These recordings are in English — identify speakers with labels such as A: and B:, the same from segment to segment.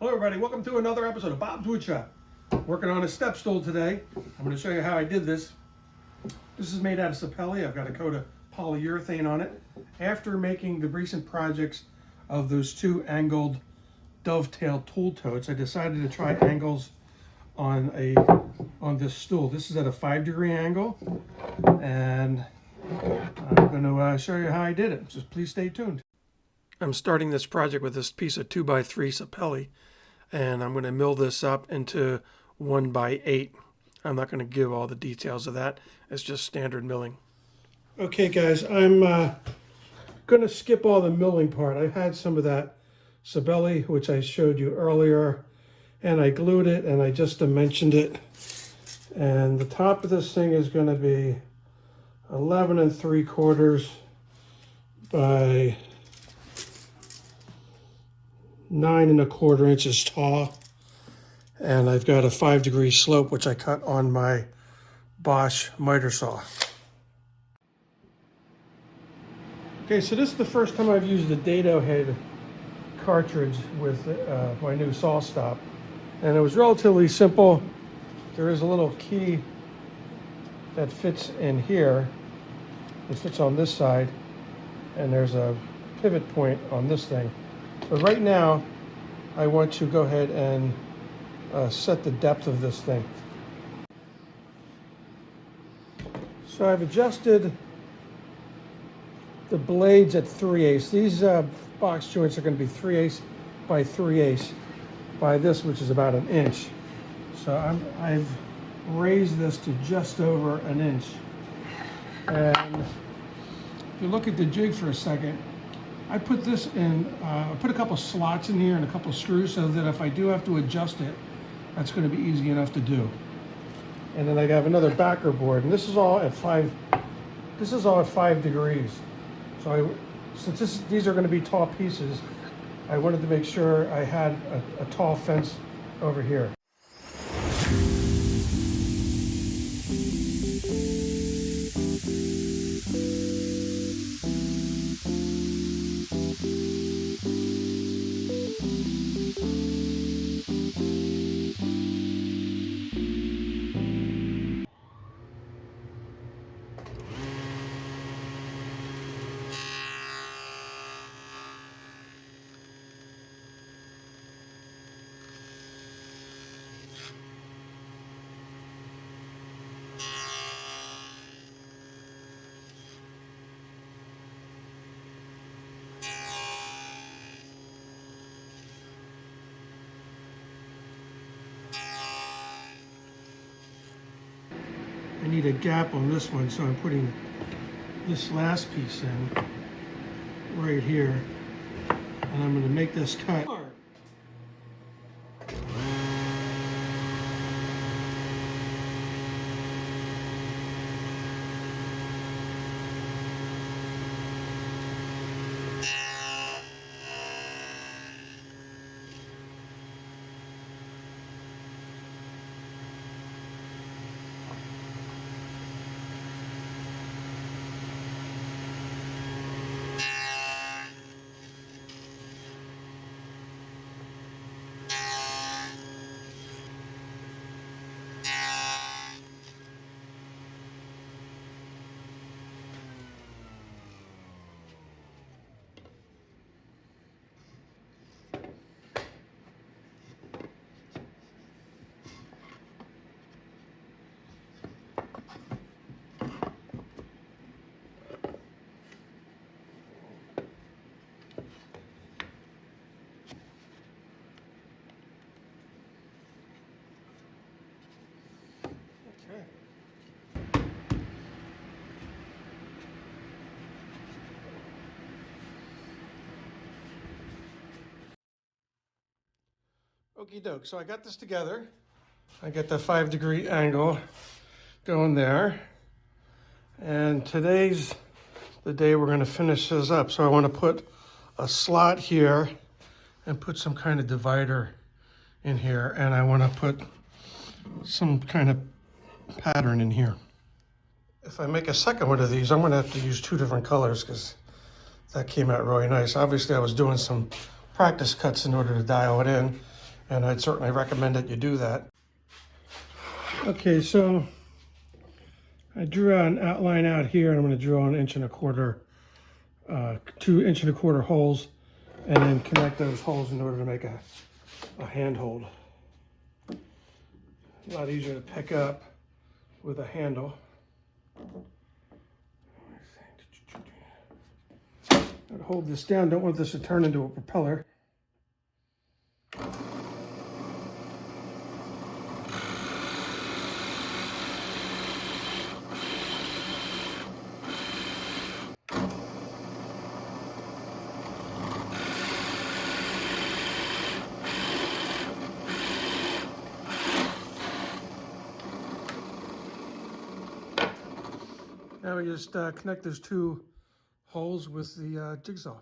A: Hello everybody, welcome to another episode of Bob's Woodshop. Working on a step stool today. I'm going to show you how I did this. This is made out of sapelli. I've got a coat of polyurethane on it. After making the recent projects of those two angled dovetail tool totes, I decided to try angles on this stool. This is at a 5-degree angle, and I'm going to show you how I did it. Just please stay tuned. I'm starting this project with this piece of 2x3 sapelli, and I'm going to mill this up into 1x8. I'm not going to give all the details of that. It's just standard milling. Okay guys, I'm going to skip all the milling part. I had some of that sapelli, which I showed you earlier, and I glued it and I just dimensioned it. And the top of this thing is going to be 11 3/4 by 9 1/4 inches tall, and I've got a 5-degree slope which I cut on my Bosch miter saw. Okay, so this is the first time I've used the dado head cartridge with my new saw stop, and it was relatively simple. There is a little key that fits in here. It fits on this side, and there's a pivot point on this thing. But right now, I want to go ahead and set the depth of this thing. So I've adjusted the blades at 3/8. These box joints are going to be 3/8 by 3/8 by this, which is about 1 inch. So I've raised this to just over 1 inch. And if you look at the jig for a second, I put this in, I put a couple slots in here and a couple screws so that if I do have to adjust it, that's going to be easy enough to do. And then I have another backer board, and this is all at 5 degrees. So since these are going to be tall pieces, I wanted to make sure I had a tall fence over here. I need a gap on this one, so I'm putting this last piece in right here, and I'm going to make this cut. Okie doke, so I got this together. I got the 5-degree angle going there. And today's the day we're going to finish this up. So I want to put a slot here and put some kind of divider in here. And I want to put some kind of pattern in here. If I make a second one of these, I'm going to have to use 2 different colors because that came out really nice. Obviously, I was doing some practice cuts in order to dial it in. and I'd certainly recommend that you do that. Okay, so I drew an outline out here, and I'm going to draw an 1.25 inch, 2 1.25 inch holes, and then connect those holes in order to make a handhold. A lot easier to pick up with a handle. I'd hold this down, don't want this to turn into a propeller. Now we just connect those 2 holes with the jigsaw.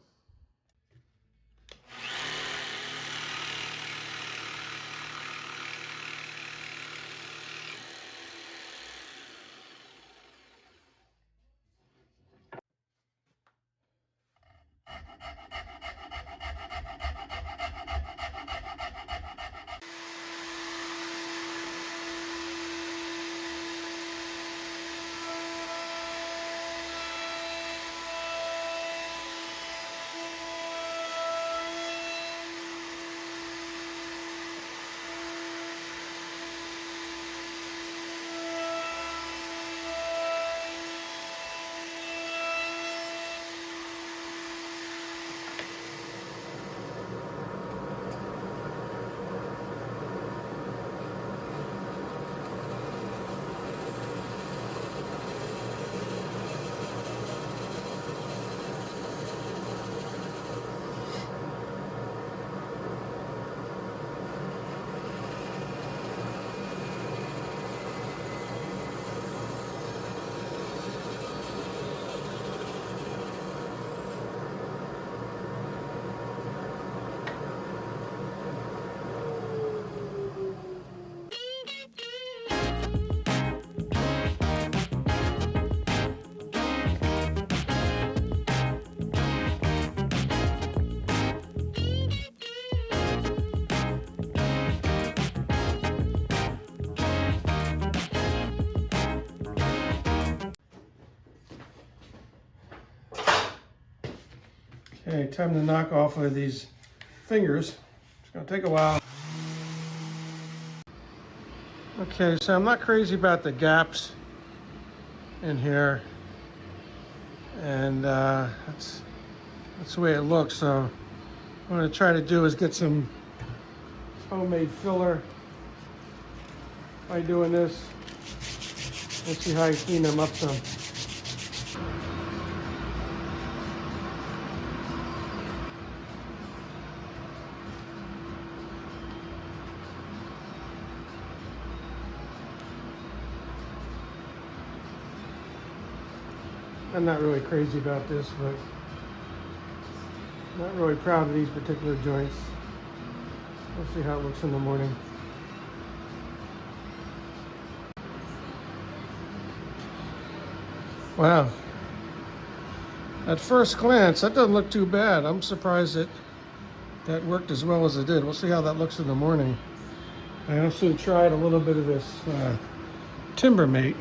A: Okay, time to knock off of these fingers. It's gonna take a while. Okay, so I'm not crazy about the gaps in here, and that's the way it looks. So what I'm gonna try to do is get some homemade filler by doing this. Let's see how I clean them up some. I'm not really crazy about this, but not really proud of these particular joints. We'll see how it looks in the morning. Wow. At first glance, that doesn't look too bad. I'm surprised that worked as well as it did. We'll see how that looks in the morning. I also tried a little bit of this timber mate.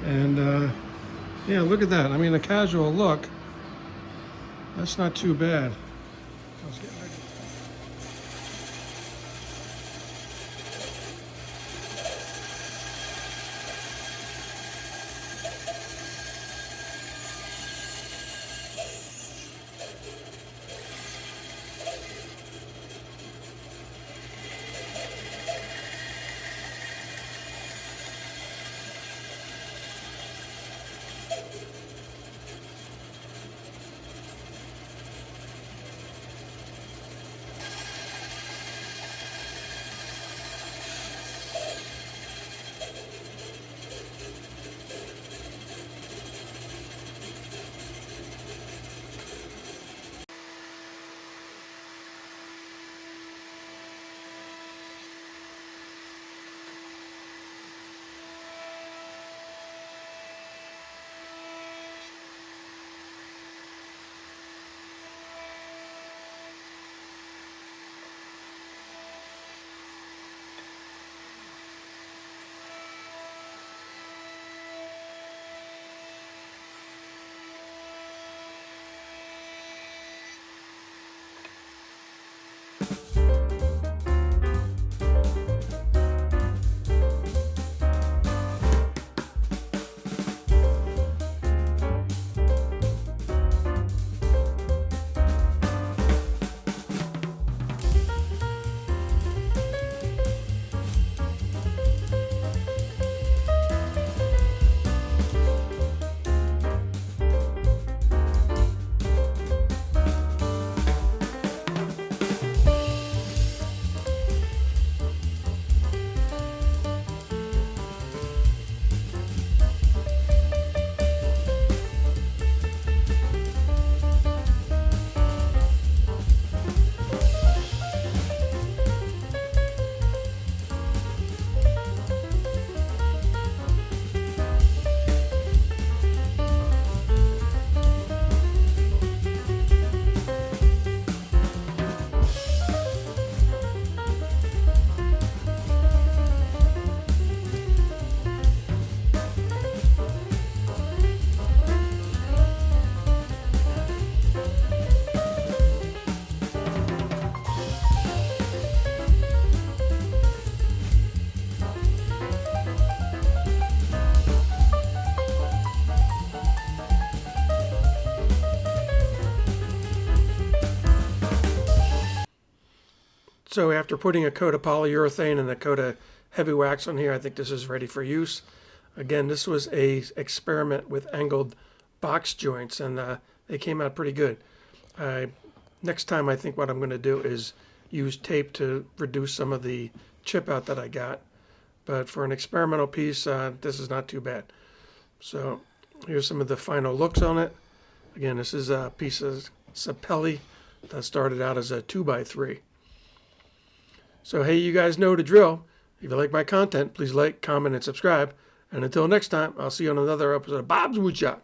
A: And yeah, look at that. I mean, a casual look, that's not too bad. I was getting ready. So after putting a coat of polyurethane and a coat of heavy wax on here, I think this is ready for use. Again, this was a experiment with angled box joints, and they came out pretty good. Next time, I think what I'm going to do is use tape to reduce some of the chip out that I got. But for an experimental piece, this is not too bad. So here's some of the final looks on it. Again, this is a piece of sapelli that started out as a 2x3. So hey, you guys know the drill. If you like my content, please like, comment, and subscribe. And until next time, I'll see you on another episode of Bob's Woodshop.